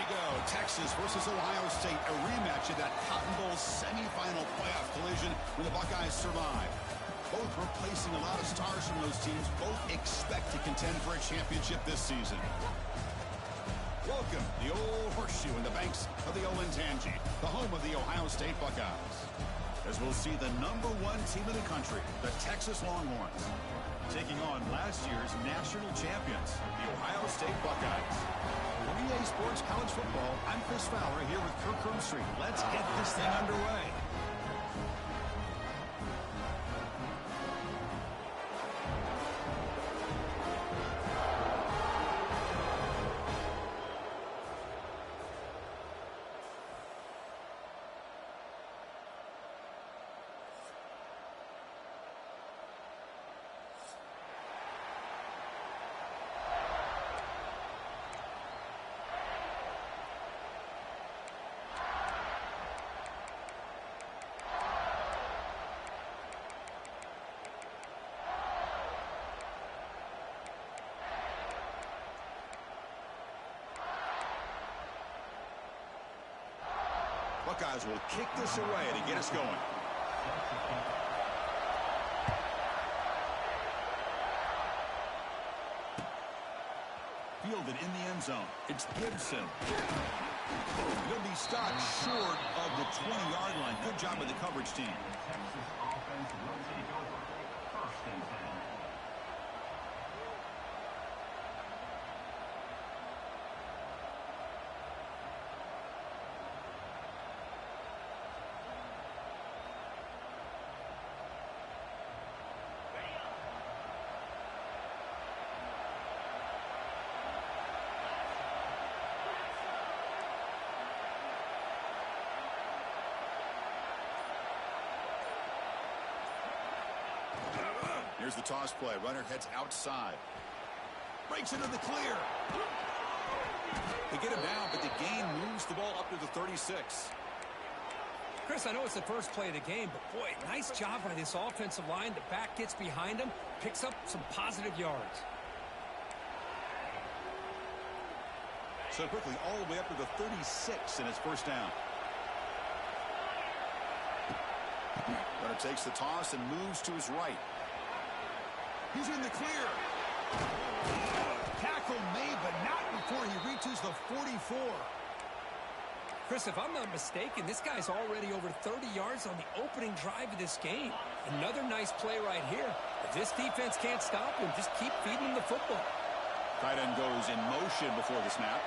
go. Texas versus Ohio State, a rematch of that Cotton Bowl semifinal playoff collision when the Buckeyes survive. Both replacing a lot of stars from those teams. Both expect to contend for a championship this season. Welcome, the old horseshoe in the banks of the Olentangy, the home of the Ohio State Buckeyes. As we'll see the #1 team in the country, the Texas Longhorns, taking on last year's national champions, the Ohio State Buckeyes. For EA Sports College Football, I'm Chris Fowler here with Kirk Crumbstreet. Let's get this thing underway. Buckeyes will kick this away to get us going. Fielded in the end zone. It's Gibson. He'll be stopped short of the 20-yard line. Good job of the coverage team. Texas offense will take over. 1st and 10. Here's the toss play. Runner heads outside. Breaks into the clear. They get him down, but the gain moves the ball up to the 36. Chris, I know it's the first play of the game, but boy, nice job by this offensive line. The back gets behind him, picks up some positive yards. So quickly, all the way up to the 36, and it's 1st down. Runner takes the toss and moves to his right. He's in the clear. Tackle made, but not before he reaches the 44. Chris, if I'm not mistaken, this guy's already over 30 yards on the opening drive of this game. Another nice play right here. If this defense can't stop him, just keep feeding him the football. Tight end goes in motion before the snap.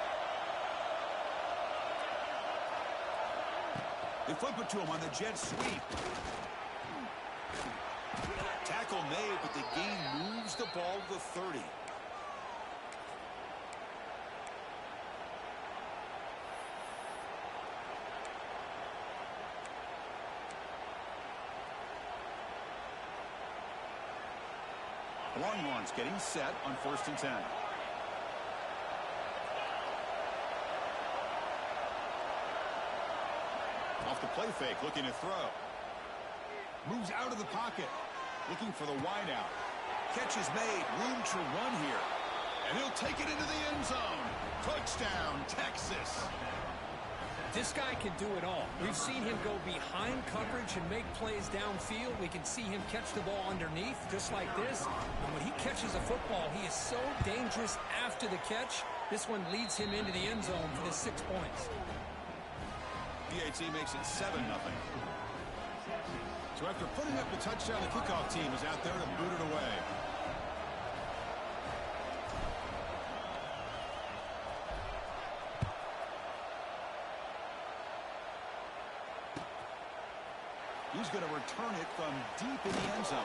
They flip it to him on the jet sweep. Tackle made, but the gain moves the ball to the 30. The Longhorns getting set on 1st and 10. Off the play fake, looking to throw. Moves out of the pocket. Looking for the wideout. Catch is made. Room to run here. And he'll take it into the end zone. Touchdown, Texas. This guy can do it all. We've seen him go behind coverage and make plays downfield. We can see him catch the ball underneath, just like this. And when he catches a football, he is so dangerous after the catch. This one leads him into the end zone for the 6 points. PAT makes it 7-0. So after putting up the touchdown, the kickoff team is out there to boot it away. He's going to return it from deep in the end zone.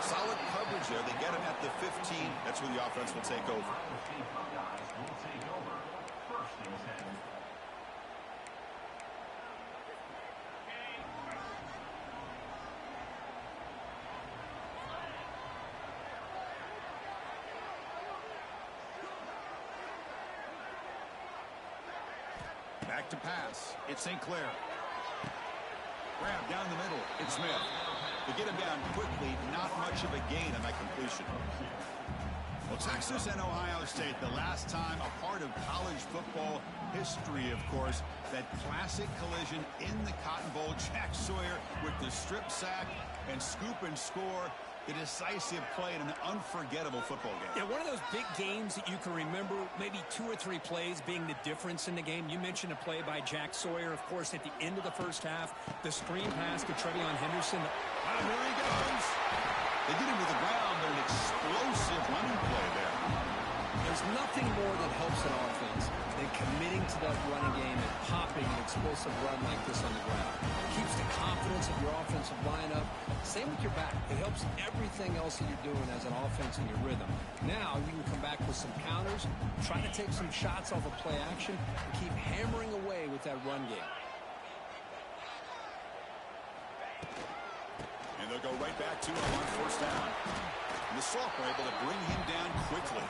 Solid coverage there. They get him at the 15. That's where the offense will take over. 1st and 10. Back to pass. It's St. Clair. Grab down the middle. It's Smith. They get him down quickly. Not much of a gain on that completion. Well, Texas and Ohio State, the last time a part of college football history, of course, that classic collision in the Cotton Bowl. Jack Sawyer with the strip sack and scoop and score. The decisive play in an unforgettable football game. Yeah, one of those big games that you can remember, maybe 2 or 3 plays being the difference in the game. You mentioned a play by Jack Sawyer, of course, at the end of the first half. The screen pass to TreVeyon Henderson. Oh, here he goes. They get him to the ground, but an explosive running play there. There's nothing more that helps an offense than committing to that running game and popping an explosive run like this on the ground. It keeps the confidence of your offensive lineup. Same with your back. It helps everything else that you're doing as an offense in your rhythm. Now you can come back with some counters, try to take some shots off of play action, and keep hammering away with that run game. And they'll go right back to him on first down. And the Sauk were able to bring him down quickly.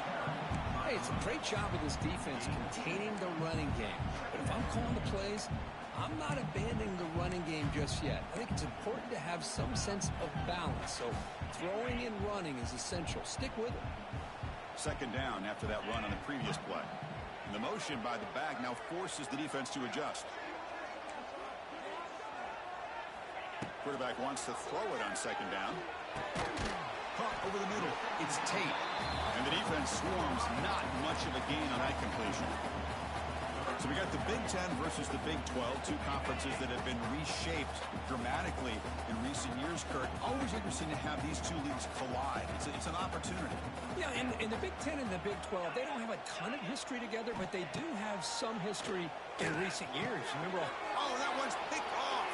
Hey, it's a great job of this defense containing the running game. But if I'm calling the plays, I'm not abandoning the running game just yet. I think it's important to have some sense of balance. So throwing and running is essential. Stick with it. Second down after that run on the previous play. And the motion by the back now forces the defense to adjust. Quarterback wants to throw it on second down. Caught over the middle. It's Tate. And the defense swarms. Not much of a gain on that completion. So we got the Big Ten versus the Big 12, 2 conferences that have been reshaped dramatically in recent years, Kurt. Always interesting to have these 2 leagues collide. It's an opportunity. Yeah, in the Big Ten and the Big 12, they don't have a ton of history together, but they do have some history in recent years. Remember? Oh, that one's picked off.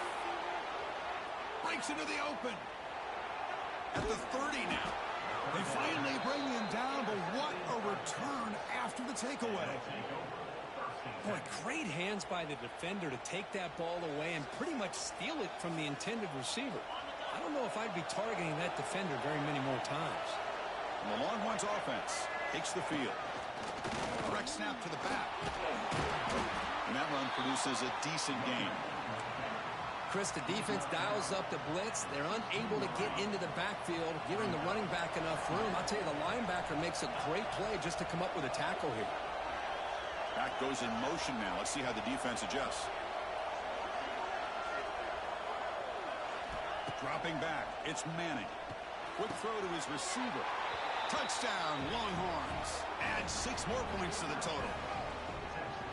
Breaks into the open. At the 30 now. They finally bring him down, but what a return after the takeaway. Boy, great hands by the defender to take that ball away and pretty much steal it from the intended receiver. I don't know if I'd be targeting that defender very many more times. And the Longhorns offense takes the field. Direct snap to the back. And that run produces a decent gain. Chris, the defense dials up the blitz. They're unable to get into the backfield, giving the running back enough room. I'll tell you, the linebacker makes a great play just to come up with a tackle here. Back goes in motion now. Let's see how the defense adjusts. Dropping back. It's Manning. Quick throw to his receiver. Touchdown, Longhorns. Add 6 more points to the total.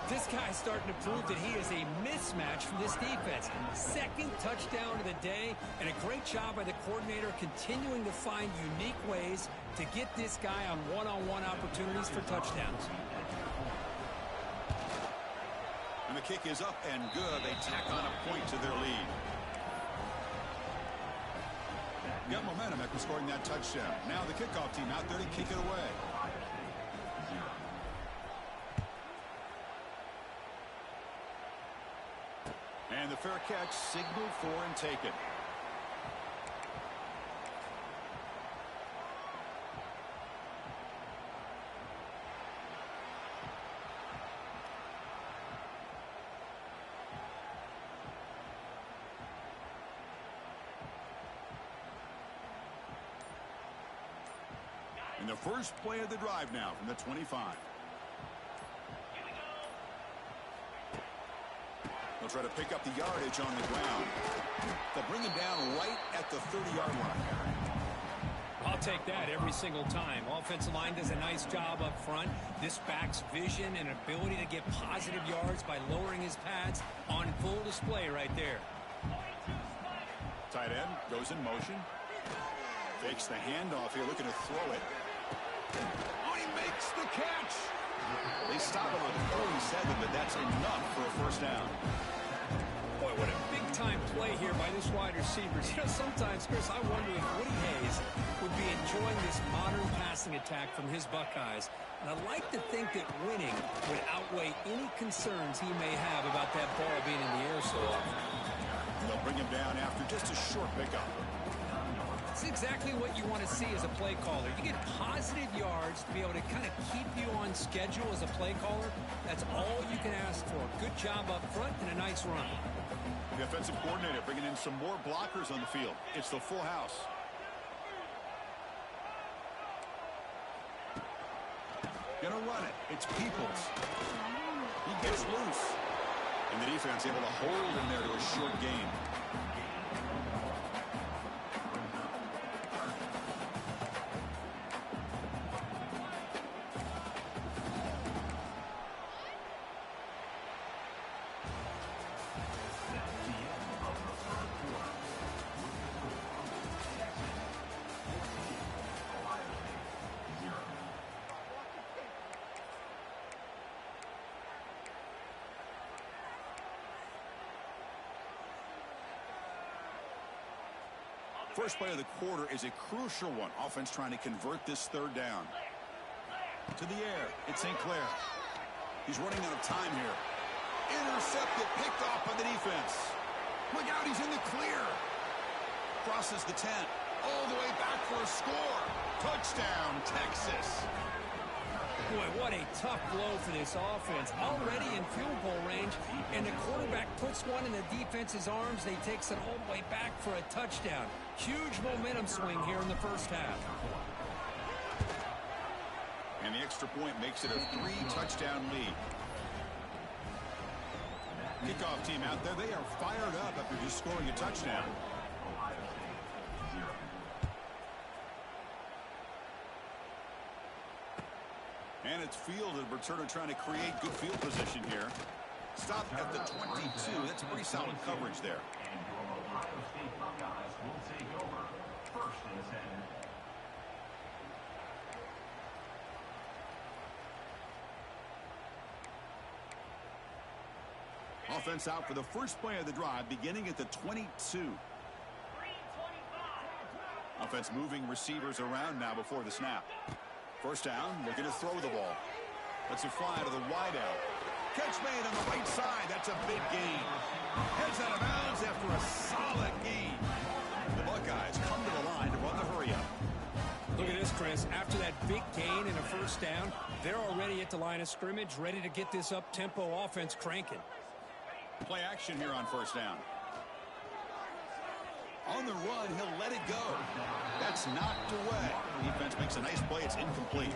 This guy's starting to prove that he is a mismatch from this defense. Second touchdown of the day, and a great job by the coordinator continuing to find unique ways to get this guy on one-on-one opportunities for touchdowns. And the kick is up and good. They tack on a point to their lead. Got momentum after scoring that touchdown. Now the kickoff team out there to kick it away. And the fair catch signaled for and taken. And the first play of the drive now from the 25. They'll try to pick up the yardage on the ground. They'll bring him down right at the 30-yard line. I'll take that every single time. Offensive line does a nice job up front. This back's vision and ability to get positive yards by lowering his pads on full display right there. Tight end goes in motion. Fakes the handoff here, looking to throw it. Oh, he makes the catch. They stop him on the 47, but that's enough for a first down. Boy, what a big-time play here by this wide receiver. You know, sometimes, Chris, I wonder if Woody Hayes would be enjoying this modern passing attack from his Buckeyes. And I'd like to think that winning would outweigh any concerns he may have about that ball being in the air so often. And they'll bring him down after just a short pickup. That's exactly what you want to see as a play caller. You get positive yards to be able to kind of keep you on schedule as a play caller. That's all you can ask for. Good job up front and a nice run. The offensive coordinator bringing in some more blockers on the field. It's the full house. Gonna run it. It's Peoples. He gets loose. And the defense able to hold him there to a short gain. First play of the quarter is a crucial one. Offense trying to convert this third down. To the air. It's St. Clair. He's running out of time here. Intercepted. Picked off by the defense. Look out. He's in the clear. Crosses the 10. All the way back for a score. Touchdown, Texas. Boy, what a tough blow for this offense. Already in field goal range, and the quarterback puts one in the defense's arms, and he takes it all the way back for a touchdown. Huge momentum swing here in the first half. And the extra point makes it a 3-touchdown lead. Kickoff team out there, they are fired up after just scoring a touchdown. And it's fielded. Returner trying to create good field position here. Stopped at the 22. That's pretty solid coverage there. And your Ohio State Buckeyes will take over 1st and 10. Offense out for the first play of the drive, beginning at the 22. Offense moving receivers around now before the snap. First down, looking to throw the ball. Lets it fly to the wideout. Catch made on the right side. That's a big gain. Heads out of bounds after a solid gain. The Buckeyes come to the line to run the hurry up. Look at this, Chris. After that big gain and a first down, they're already at the line of scrimmage, ready to get this up-tempo offense cranking. Play action here on first down. On the run, he'll let it go. That's knocked away. Defense makes a nice play. It's incomplete.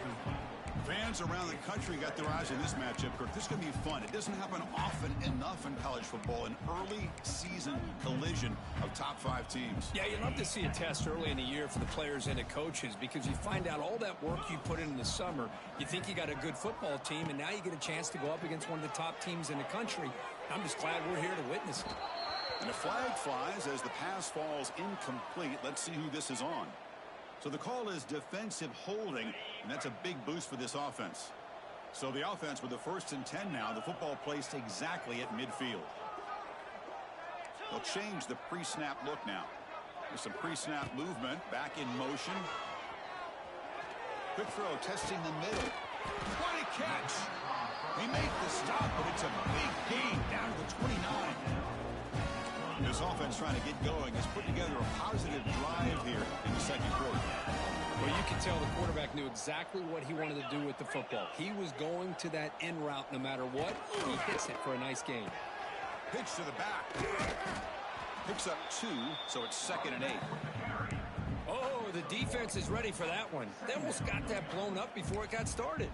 Fans around the country got their eyes on this matchup, Kirk. This is going to be fun. It doesn't happen often enough in college football, an early season collision of top 5 teams. Yeah, you love to see a test early in the year for the players and the coaches because you find out all that work you put in the summer. You think you got a good football team, and now you get a chance to go up against one of the top teams in the country. I'm just glad we're here to witness it. And a flag flies as the pass falls incomplete. Let's see who this is on. So the call is defensive holding, and that's a big boost for this offense. So the offense with the 1st and 10 now, the football placed exactly at midfield. They'll change the pre-snap look now. There's some pre-snap movement, back in motion. Quick throw, testing the middle. What a catch! He made the stop, but it's a big gain down to the 29. This offense trying to get going has put together a positive drive here in the second quarter. Well, you can tell the quarterback knew exactly what he wanted to do with the football. He was going to that in route no matter what. He hits it for a nice gain. Pitch to the back. Picks up 2, so it's 2nd and 8. Oh, the defense is ready for that one. They almost got that blown up before it got started.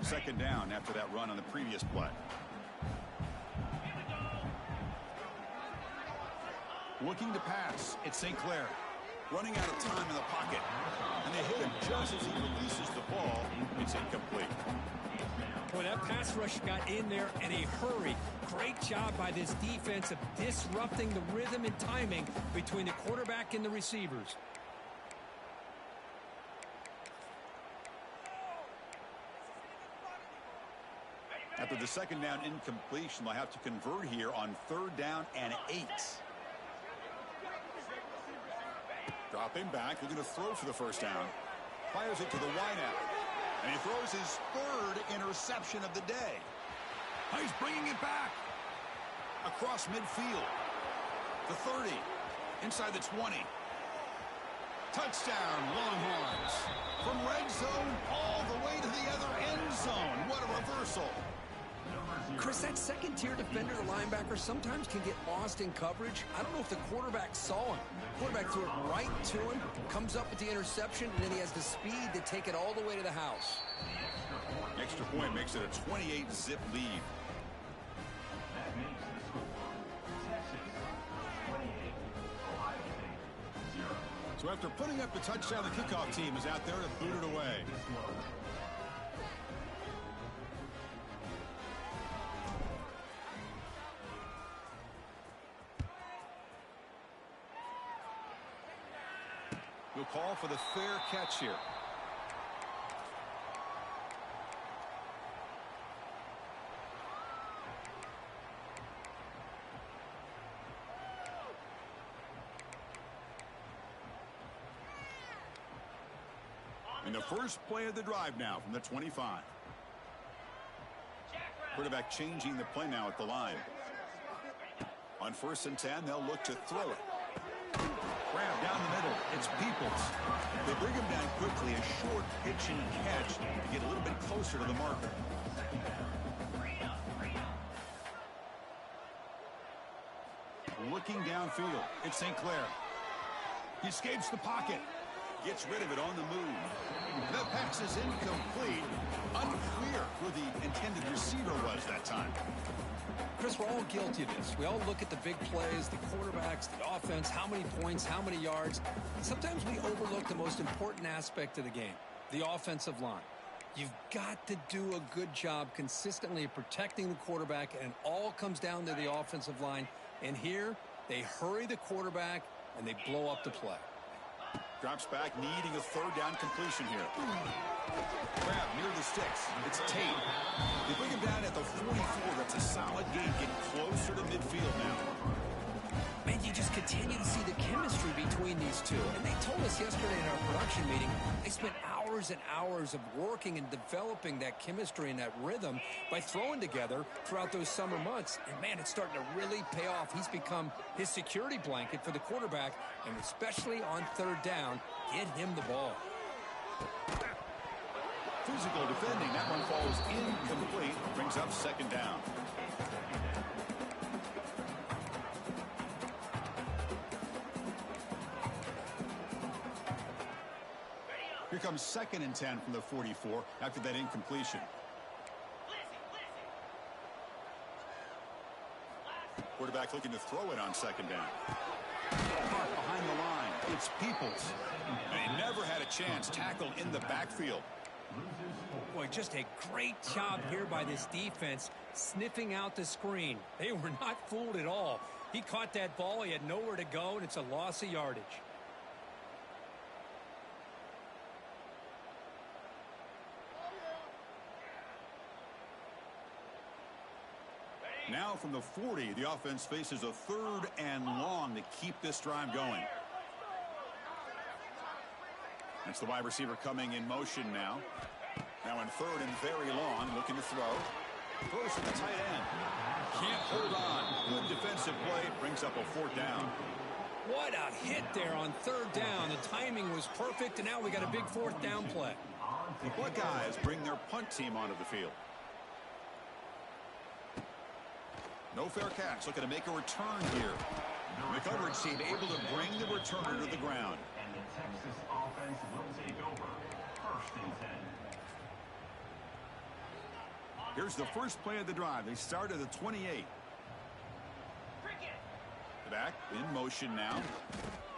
Second down after that run on the previous play. Looking to pass. It's St. Clair. Running out of time in the pocket. And they hit him just as he releases the ball. It's incomplete. Boy, that pass rush got in there in a hurry. Great job by this defense of disrupting the rhythm and timing between the quarterback and the receivers. After the second down incompletion, they'll have to convert here on 3rd down and 8. Dropping back, looking to throw for the first down. Fires it to the wideout. And he throws his 3rd interception of the day. He's bringing it back. Across midfield. The 30. Inside the 20. Touchdown, Longhorns. From red zone all the way to the other end zone. What a reversal. Chris, that second-tier defender, the linebacker, sometimes can get lost in coverage. I don't know if the quarterback saw him. The quarterback threw it right to him, comes up with the interception, and then he has the speed to take it all the way to the house. Extra point makes it a 28-zip lead. That makes the score Texas 28, Ohio State 0. So after putting up the touchdown, the kickoff team is out there to boot it away. We'll call for the fair catch here. And the first play of the drive now from the 25. Quarterback changing the play now at the line. On 1st and 10, they'll look to throw it. Grab down the middle. It's Peoples. They bring him down quickly. A short pitch and catch to get a little bit closer to the marker. Looking downfield. It's St. Clair. He escapes the pocket. Gets rid of it on the move. The pass is incomplete. Unclear who the intended receiver was that time. Chris, we're all guilty of this. We all look at the big plays, the quarterbacks, the offense, how many points, how many yards. And sometimes we overlook the most important aspect of the game, the offensive line. You've got to do a good job consistently of protecting the quarterback, and it all comes down to the offensive line. And here, they hurry the quarterback, and they blow up the play. Drops back, needing a 3rd down completion here. Grab near the sticks. It's Tate. They bring him down at the 44. That's a solid gain. Getting closer to midfield now. Man, you just continue to see the chemistry between these two. And they told us yesterday in our production meeting, they spent hours and hours of working and developing that chemistry and that rhythm by throwing together throughout those summer months. And, man, it's starting to really pay off. He's become his security blanket for the quarterback, and especially on 3rd down, get him the ball. Physical defending. That one falls incomplete. Brings up 2nd down. Here comes 2nd and 10 from the 44 after that incompletion. Quarterback looking to throw it on 2nd down. Behind the line, it's Peoples. And he never had a chance. Tackled in the backfield. Boy, just a great job here by this defense, sniffing out the screen. They were not fooled at all. He caught that ball. He had nowhere to go, and it's a loss of yardage. Now from the 40, the offense faces a 3rd and long to keep this drive going. That's the wide receiver coming in motion now. Now in 3rd and very long, looking to throw. Throws to the tight end. Can't hold on. Good defensive play. Brings up a 4th down. What a hit there on 3rd down. The timing was perfect, and now we got a big 4th down play. The Buckeyes bring their punt team onto the field. No fair catch. Looking to make a return here. The coverage team able to bring the returner to the ground. And the Texas offense will take over 1st and 10. Here's the first play of the drive. They start at the 28. The back in motion now.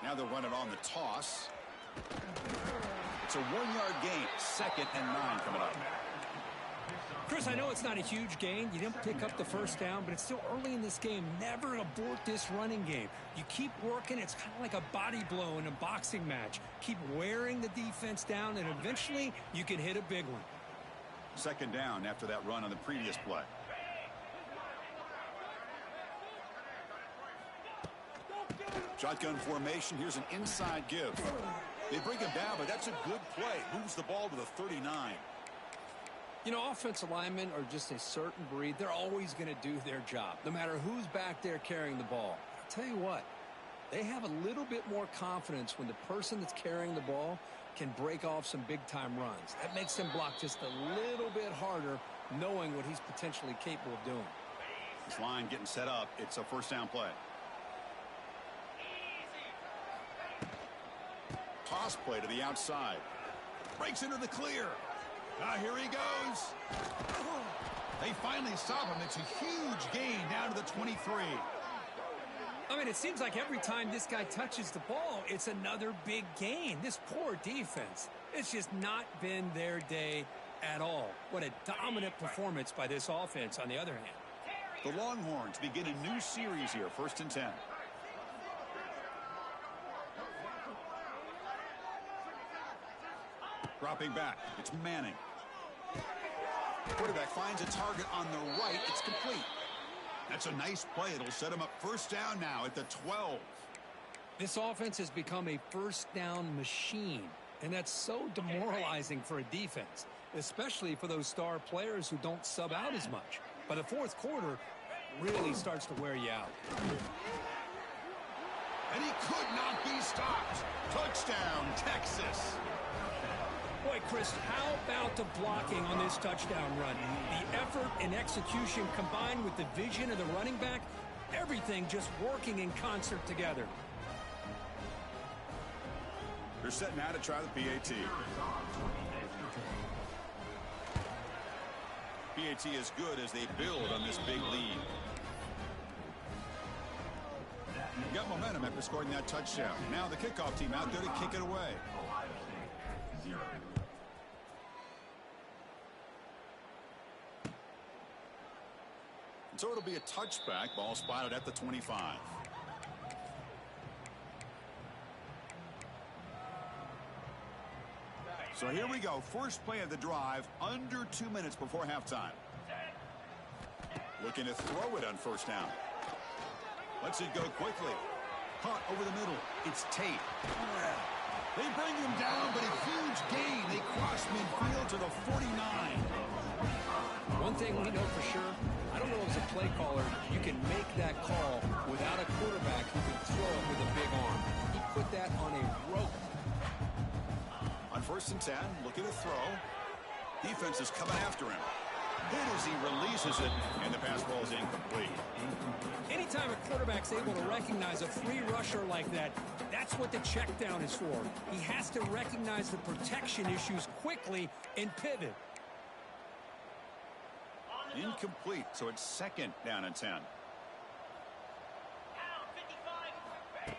Now they're running on the toss. It's a 1-yard gain. 2nd and 9 coming up. Chris, I know it's not a huge gain. You didn't pick up the 1st down, but it's still early in this game. Never abort this running game. You keep working. It's kind of like a body blow in a boxing match. Keep wearing the defense down, and eventually you can hit a big one. 2nd down after that run on the previous play. Shotgun formation. Here's an inside give. They bring him down, but that's a good play. Moves the ball to the 39. You know, offensive linemen are just a certain breed. They're always going to do their job, no matter who's back there carrying the ball. I'll tell you what, they have a little bit more confidence when the person that's carrying the ball can break off some big-time runs. That makes them block just a little bit harder knowing what he's potentially capable of doing. This line getting set up. It's a first down play. Toss play to the outside. Breaks into the clear. Here he goes. They finally stop him. It's a huge gain down to the 23. I mean, it seems like every time this guy touches the ball, it's another big gain. This poor defense, it's just not been their day at all. What a dominant performance by this offense on the other hand. The Longhorns begin a new series here, 1st and 10. Dropping back, it's Manning. Quarterback finds a target on the right. It's complete. That's a nice play. It'll set him up first down now at the 12. This offense has become a first down machine, and that's so demoralizing for a defense, especially for those star players who don't sub out as much. But the fourth quarter really starts to wear you out. And he could not be stopped. Touchdown, Texas. Boy, Chris, how about the blocking on this touchdown run? The effort and execution combined with the vision of the running back, everything just working in concert together. They're set now to try the PAT. PAT is good as they build on this big lead. Got momentum after scoring that touchdown. Now the kickoff team out there to kick it away. So it'll be a touchback. Ball spotted at the 25. So here we go. First play of the drive under 2 minutes before halftime. Looking to throw it on first down. Lets it go quickly. Caught over the middle. It's Tate. They bring him down, but a huge gain. They cross midfield to the 49. One thing we know for sure, I don't know as a play caller, you can make that call without a quarterback who can throw it with a big arm. He put that on a rope. On 1st and 10, looking to throw. Defense is coming after him. Hit as he releases it, and the pass ball is incomplete. Anytime a quarterback's able to recognize a free rusher like that, that's what the check down is for. He has to recognize the protection issues quickly and pivot. Incomplete, so it's 2nd down and 10.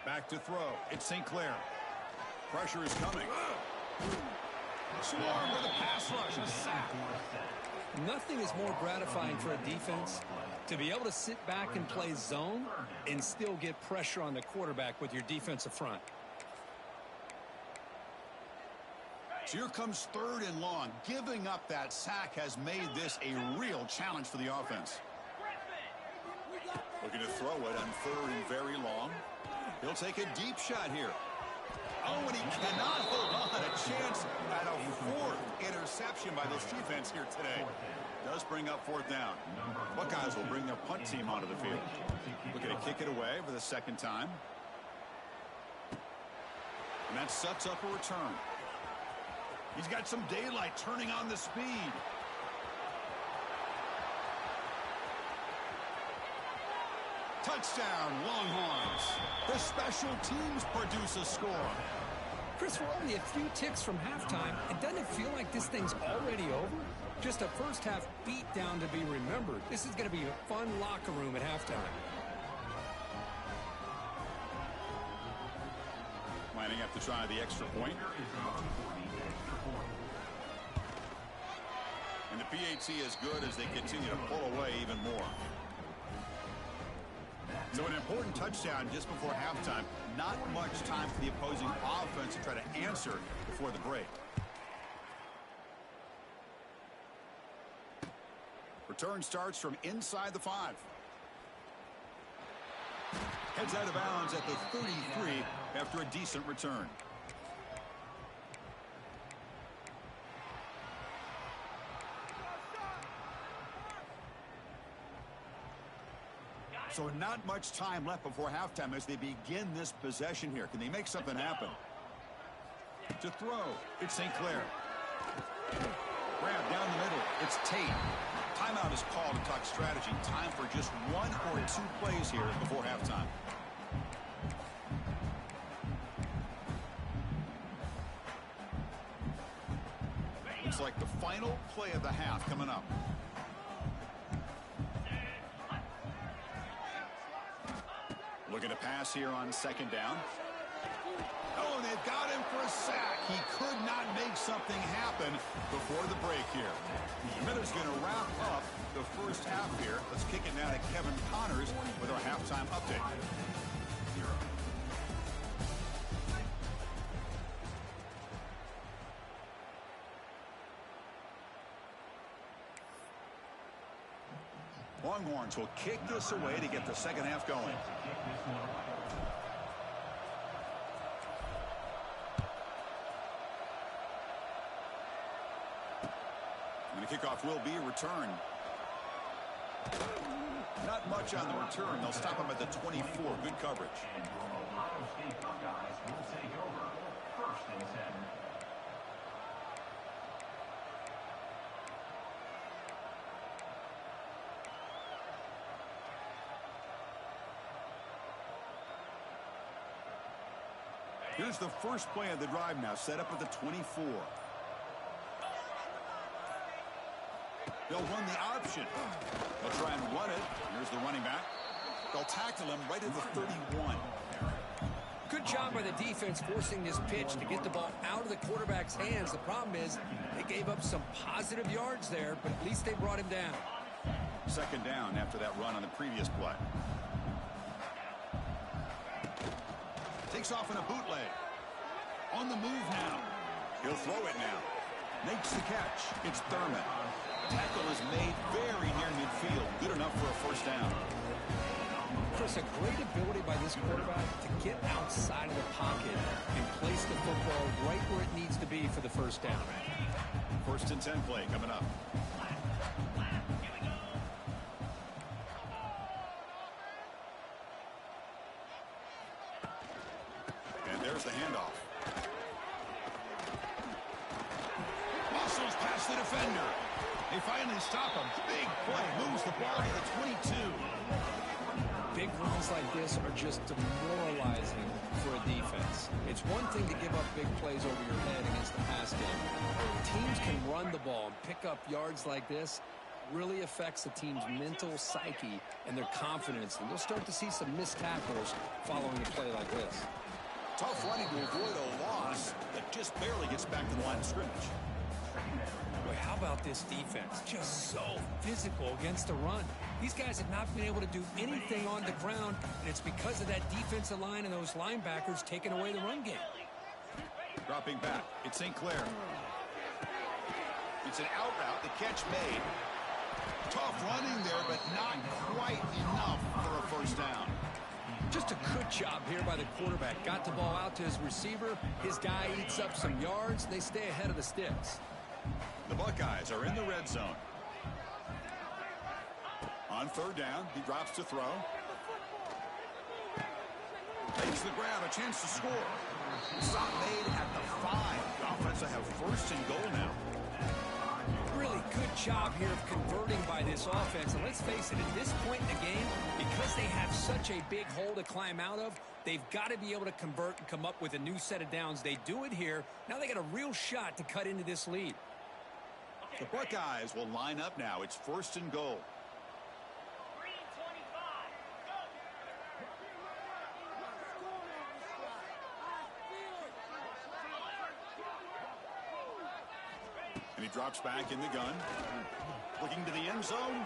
Back to throw. It's St. Clair. Pressure is coming. Swarm with a pass rush, a sack. Nothing is more gratifying for a defense to be able to sit back and play zone and still get pressure on the quarterback with your defensive front. So here comes 3rd and long. Giving up that sack has made this a real challenge for the offense. Looking to throw it on 3rd and very long. He'll take a deep shot here. Oh, and he cannot hold on. A chance at a 4th interception by this defense here today. Does bring up 4th down. Buckeyes will bring their punt team onto the field. Looking to kick it away for the 2nd time. And that sets up a return. He's got some daylight turning on the speed. Touchdown, Longhorns. The special teams produce a score. Chris, we're only a few ticks from halftime, and doesn't it feel like this thing's already over? Just a first half beatdown to be remembered. This is going to be a fun locker room at halftime. Lining up to try the extra point. And the PAT is good as they continue to pull away even more. So an important touchdown just before halftime. Not much time for the opposing offense to try to answer before the break. Return starts from inside the 5. Heads out of bounds at the 33 after a decent return. So not much time left before halftime as they begin this possession here. Can they make something happen? To throw, it's St. Clair. Grab down the middle, it's Tate. Timeout is called to talk strategy. Time for just 1 or 2 plays here before halftime. Looks like the final play of the half coming up. Looking to pass here on 2nd down. Oh, and they've got him for a sack. He could not make something happen before the break here. Miller's going to wrap up the first half here. Let's kick it now to Kevin Connors with our halftime update. Longhorns will kick this away to get the second half going. And the kickoff will be a return. Not much on the return. They'll stop him at the 24. Good coverage. Ohio State Buckeyes will take over 1st and 10. Here's the first play of the drive now, set up at the 24. They'll run the option. They'll try and run it. Here's the running back. They'll tackle him right at the 31. Good job by the defense forcing this pitch to get the ball out of the quarterback's hands. The problem is they gave up some positive yards there, but at least they brought him down. 2nd down after that run on the previous play. Takes off in a bootleg. On the move now. He'll throw it now. Makes the catch. It's Thurman. Tackle is made very near midfield. Good enough for a 1st down. Chris, a great ability by this quarterback to get outside of the pocket and place the football right where it needs to be for the 1st down. 1st and 10 play coming up. And there's the handoff. Muscles past the defender. They finally stop him. Big play. Moves the ball to the 22. Big runs like this are just demoralizing for a defense. It's one thing to give up big plays over your head against the pass game. Teams can run the ball and pick up yards like this. Really affects the team's mental psyche and their confidence. And you'll start to see some missed tackles following a play like this. Tough running to avoid a loss that just barely gets back to the line of scrimmage. Boy, how about this defense? Just so physical against the run. These guys have not been able to do anything on the ground, and it's because of that defensive line and those linebackers taking away the run game. Dropping back, it's St. Clair. It's an out route, the catch made. Tough running there, but not quite enough for a 1st down. Just a good job here by the quarterback. Got the ball out to his receiver. His guy eats up some yards. They stay ahead of the sticks. The Buckeyes are in the red zone. On 3rd down, he drops to throw. Makes the grab, a chance to score. Stop made at the 5. The offense will have 1st and goal now. Really good job here of converting by this offense. And let's face it, at this point in the game, because they have such a big hole to climb out of, they've got to be able to convert and come up with a new set of downs. They do it here. Now they got a real shot to cut into this lead. The Buckeyes will line up now. It's 1st and goal. And he drops back in the gun. Looking to the end zone.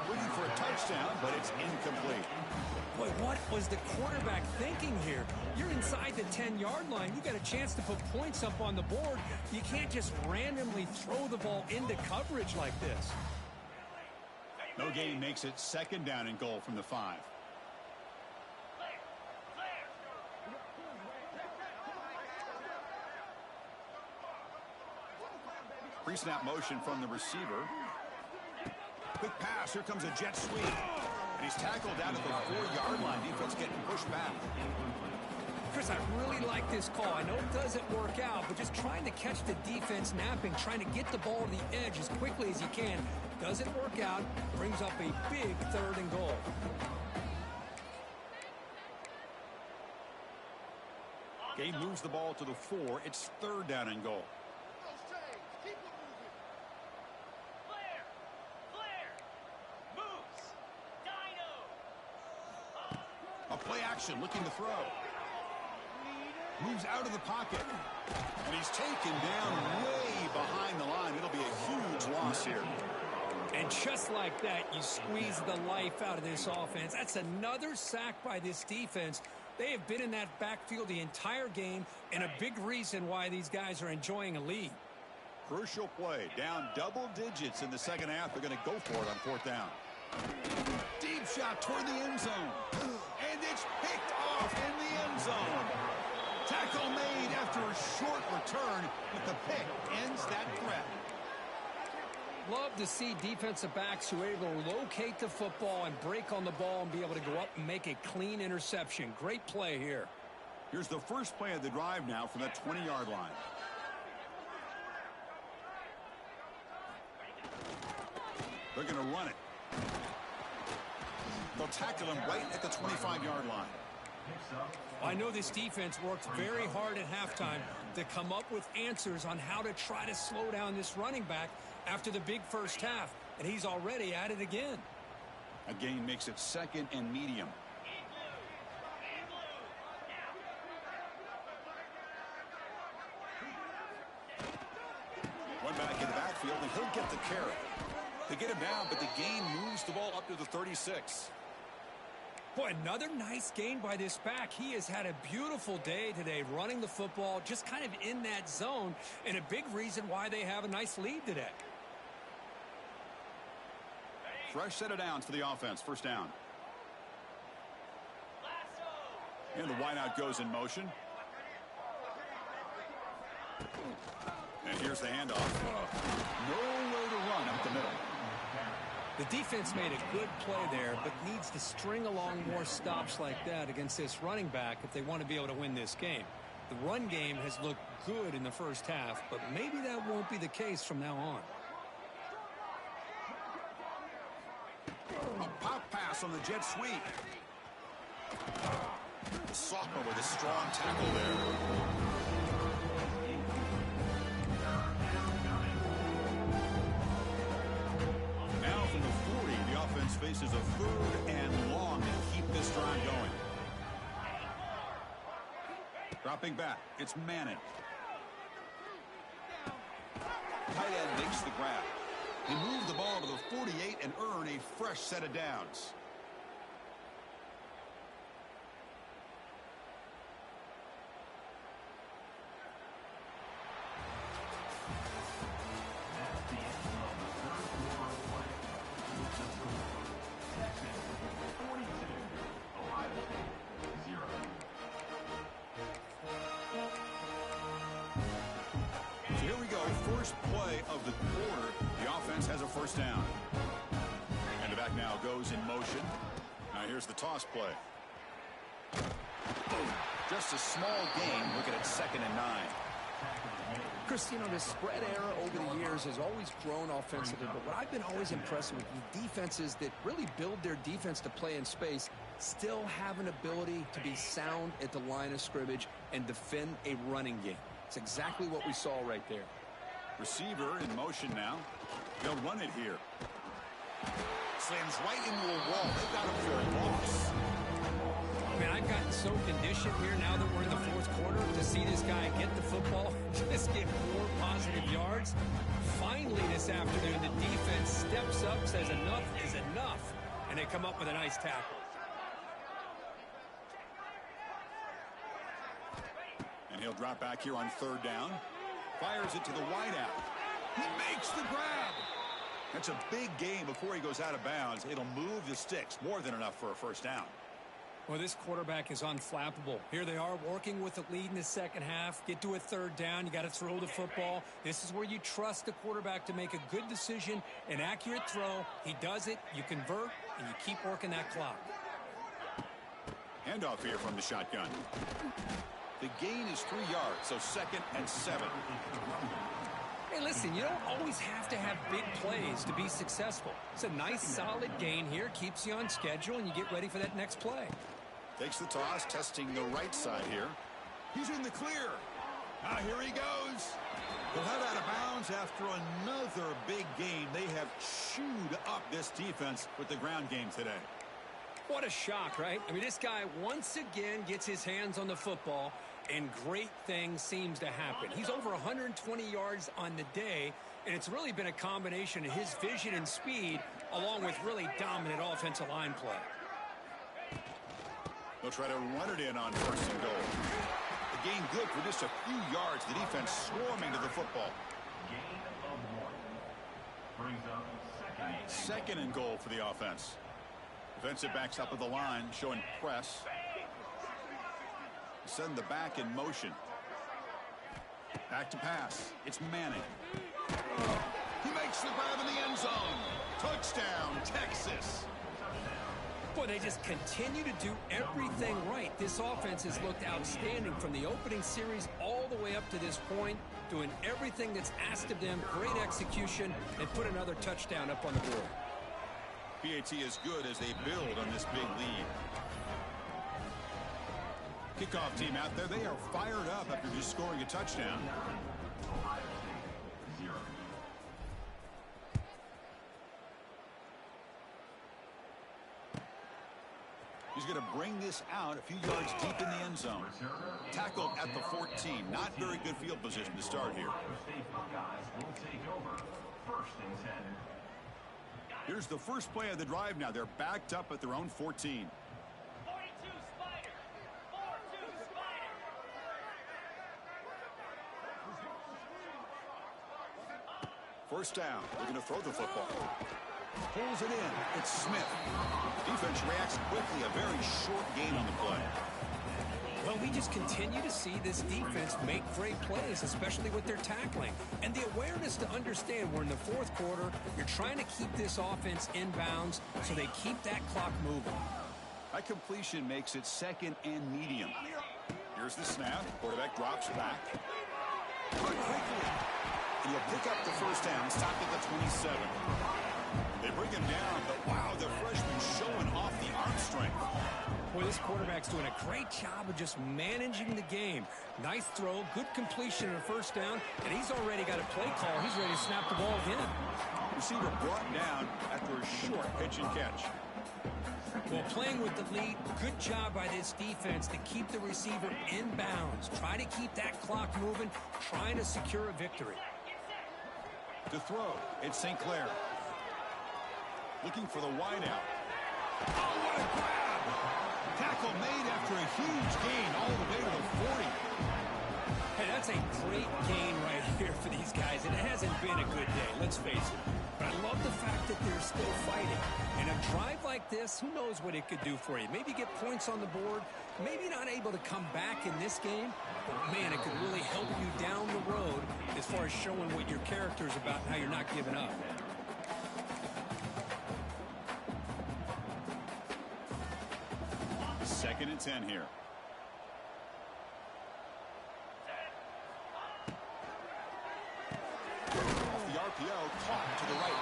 Looking for a touchdown, but it's incomplete. Boy, what was the quarterback thinking here? You're inside the 10-yard line. You got a chance to put points up on the board. You can't just randomly throw the ball into coverage like this. No gain makes it 2nd down and goal from the 5. Pre-snap motion from the receiver. Quick pass. Here comes a jet sweep. And he's tackled down at the 4-yard line. Defense getting pushed back. Chris, I really like this call. I know it doesn't work out, but just trying to catch the defense napping, trying to get the ball to the edge as quickly as you can. Doesn't work out, brings up a big 3rd and goal. Game moves the ball to the 4. It's 3rd down and goal. A play action looking to throw. Moves out of the pocket. And he's taken down way behind the line. It'll be a huge loss here. And just like that, you squeeze the life out of this offense. That's another sack by this defense. They have been in that backfield the entire game, and a big reason why these guys are enjoying a lead. Crucial play. Down double digits in the second half. They're going to go for it on 4th down. Deep shot toward the end zone. And it's picked off in the end zone. Tackle made after a short return, but the pick ends that threat. Love to see defensive backs who are able to locate the football and break on the ball and be able to go up and make a clean interception. Great play here. Here's the first play of the drive now from that 20-yard line. They're going to run it. They'll tackle him right at the 25-yard line. I know this defense worked very hard at halftime to come up with answers on how to try to slow down this running back after the big first half, and he's already at it again. A gain makes it 2nd and medium. One back in the backfield, and he'll get the carry. They get him down, but the gain moves the ball up to the 36. Boy, another nice gain by this back. He has had a beautiful day today running the football, just kind of in that zone, and a big reason why they have a nice lead today. Fresh set of downs for the offense. 1st down. And the wideout goes in motion. And here's the handoff. Nowhere to run up the middle. The defense made a good play there, but needs to string along more stops like that against this running back if they want to be able to win this game. The run game has looked good in the first half, but maybe that won't be the case from now on. A pop pass on the jet sweep. The sophomore with a strong tackle there. Now from the 40, the offense faces a 3rd and long to keep this drive going. Dropping back, it's Manning. Tight end makes the grab. They move the ball to the 48 and earn a fresh set of downs. First play of the quarter, the offense has a 1st down. And the back now goes in motion. Now here's the toss play. Just a small gain. Looking at 2nd and 9. Chris, you know, the spread era over the years has always grown offensively, but what I've been always impressed with defenses that really build their defense to play in space still have an ability to be sound at the line of scrimmage and defend a running game. It's exactly what we saw right there. Receiver in motion now. They'll run it here. Slams right into a wall. They got him for a loss. Man, I've gotten so conditioned here now that we're in the 4th quarter to see this guy get the football, just get more positive yards. Finally this afternoon, the defense steps up, says enough is enough, and they come up with a nice tackle. And he'll drop back here on 3rd down. Fires it to the wideout. He makes the grab. That's a big gain before he goes out of bounds. It'll move the sticks. More than enough for a 1st down. Well, this quarterback is unflappable. Here they are working with the lead in the second half. Get to a 3rd down. You got to throw the football. This is where you trust the quarterback to make a good decision, an accurate throw. He does it. You convert, and you keep working that clock. Handoff here from the shotgun. The gain is 3 yards, so 2nd and 7. Hey, listen, you don't always have to have big plays to be successful. It's a nice, solid gain here. Keeps you on schedule, and you get ready for that next play. Takes the toss, testing the right side here. He's in the clear. Now here he goes. He'll head out of bounds after another big gain. They have chewed up this defense with the ground game today. What a shock, right? I mean, this guy once again gets his hands on the football, and great things seems to happen. He's over 120 yards on the day, and it's really been a combination of his vision and speed along with really dominant offensive line play. They'll try to run it in on 1st and goal. The gain good for just a few yards. The defense swarming to the football. Gain of 1. Brings up 2nd and goal for the offense. Defensive backs up at the line, showing press. Send the back in motion. Back to pass. It's Manning. He makes the grab in the end zone. Touchdown, Texas. Boy, they just continue to do everything right. This offense has looked outstanding from the opening series all the way up to this point, doing everything that's asked of them, great execution, and put another touchdown up on the board. PAT is good as they build on this big lead. Kickoff team out there, they are fired up after just scoring a touchdown. Ohio State 0. He's going to bring this out a few yards deep in the end zone. Tackled at the 14. Not very good field position to start here. Ohio State Buckeyes will take over 1st and 10. Here's the first play of the drive now. They're backed up at their own 14. 42 Spider. 42 Spider. First down. They're going to throw the football. Pulls it in. It's Smith. Defense reacts quickly. A very short gain on the play. Well, we just continue to see this defense make great plays, especially with their tackling. And the awareness to understand we're in the 4th quarter, you're trying to keep this offense in bounds so they keep that clock moving. That completion makes it 2nd and medium. Here's the snap. Quarterback drops back. Cut quickly. And he'll pick up the first down. Stopped at the 27. They bring him down, but wow, the freshman showing off the arm strength. Boy, this quarterback's doing a great job of just managing the game. Nice throw, good completion on a first down, and he's already got a play call. He's ready to snap the ball again. Receiver brought down after a short pitch and catch. Well, playing with the lead, good job by this defense to keep the receiver in bounds. Try to keep that clock moving, trying to secure a victory. To throw, it's St. Clair. Looking for the wideout. Oh, what a grab! Tackle made after a huge gain all the way to the 40. Hey, that's a great gain right here for these guys. And it hasn't been a good day, let's face it. But I love the fact that they're still fighting. And a drive like this, who knows what it could do for you. Maybe get points on the board. Maybe not able to come back in this game. But, man, it could really help you down the road as far as showing what your character is about and how you're not giving up. Second and 10 here. Off the RPO, caught to the right.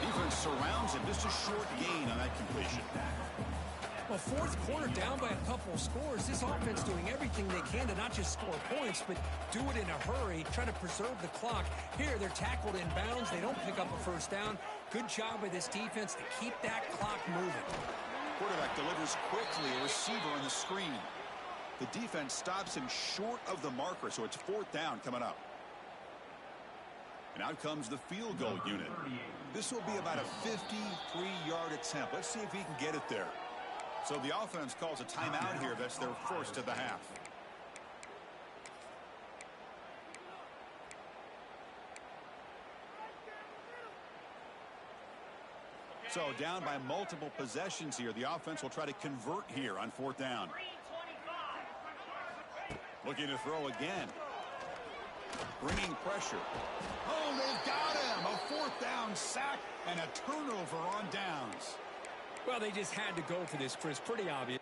Defense surrounds him. Just a short gain on that completion. Well, 4th quarter down by a couple of scores. This offense doing everything they can to not just score points, but do it in a hurry, try to preserve the clock. Here, they're tackled in bounds. They don't pick up a first down. Good job by this defense to keep that clock moving. Quarterback delivers quickly, a receiver on the screen. The defense stops him short of the marker, so it's 4th down coming up. And out comes the field goal unit. This will be about a 53-yard attempt. Let's see if he can get it there. So the offense calls a timeout here. That's their first of the half. So down by multiple possessions here. The offense will try to convert here on 4th down. Looking to throw again. Bringing pressure. Oh, they've got him. A 4th down sack and a turnover on downs. Well, they just had to go for this, Chris. Pretty obvious.